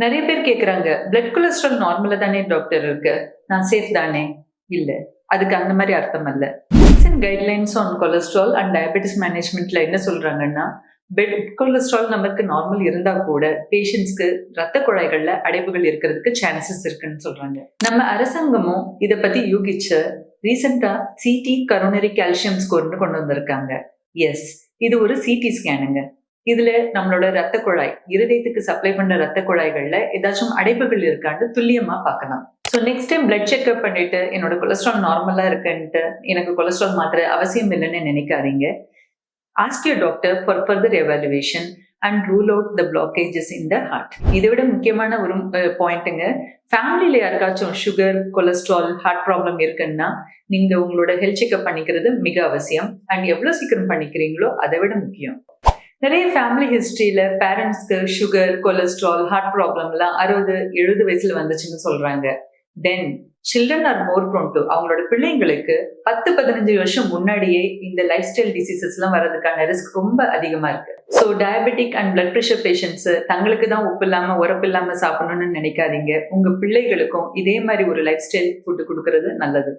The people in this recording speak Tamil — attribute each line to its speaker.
Speaker 1: நிறைய பேர் கேக்குறாங்க, பிளட் கொலஸ்ட்ரால் நார்மலா தானே டாக்டர் இருக்கு, நான் சேஃப் தானே? இல்ல, அதுக்கு அந்த மாதிரி அர்த்தம் அல்ல. Recent guidelines on cholesterol and diabetes மேனேஜ்மெண்ட்ல என்ன சொல்றாங்கன்னா, பிளட் கொலஸ்ட்ரால் நமக்கு நார்மல் இருந்தா கூட பேஷண்ட்ஸ்க்கு ரத்த குழாய்கள்ல அடைப்புகள் இருக்கிறதுக்கு சான்சஸ் இருக்குன்னு சொல்றாங்க. நம்ம அரசாங்கமும் இத பத்தி யூகிச்சு ரீசெண்டா சிடி கரோனரி கால்சியம் ஸ்கோர்னு கொண்டு வந்திருக்காங்க. எஸ், இது ஒரு சிடி ஸ்கேனுங்க. இதுல நம்மளோட ரத்த குழாய், இருதயத்துக்கு சப்ளை பண்ண ரத்த குழாய்கள்ல ஏதாச்சும் அடைப்புகள் இருக்கான்னு துல்லியமா பார்க்கலாம். So next time blood checkup பண்ணிட்டு என்னோட கொலஸ்ட்ரால் நார்மலா இருக்குன்ட்டு எனக்கு கொலஸ்ட்ரால் மாத்திரை அவசியம் இல்லைன்னு நினைக்காதீங்க. Ask your doctor for further evaluation and rule out the blockages in the heart. இதை விட முக்கியமான ஒரு பாயிண்ட்டுங்க, ஃபேமிலியில யாருக்காச்சும் சுகர், கொலஸ்ட்ரால், ஹார்ட் ப்ராப்ளம் இருக்குன்னா நீங்க உங்களோட ஹெல்த் செக்அப் பண்ணிக்கிறது மிக அவசியம். அண்ட் எவ்வளவு சீக்கிரம் பண்ணிக்கிறீங்களோ அதை விட முக்கியம். நிறைய ஃபேமிலி ஹிஸ்டரியில பேரண்ட்ஸ்க்கு சுகர், கொலஸ்ட்ரால், ஹார்ட் ப்ராப்ளம்லாம் 60-70 வயசுல வந்துச்சுன்னு சொல்றாங்க. Then children are more prone to, அவங்களோட பிள்ளைங்களுக்கு 10-15 வருஷம் முன்னாடியே இந்த லைஃப் ஸ்டைல் டிசீசஸ் எல்லாம் வர்றதுக்கான ரிஸ்க் ரொம்ப அதிகமா இருக்கு. So diabetic and blood pressure patients தங்களுக்கு தான் உப்பு இல்லாம உரப்பு இல்லாம சாப்பிடணும்னு நினைக்காதீங்க. உங்க பிள்ளைகளுக்கும் இதே மாதிரி ஒரு லைஃப் ஸ்டைல் ஃபுட் கொடுக்கறது நல்லது.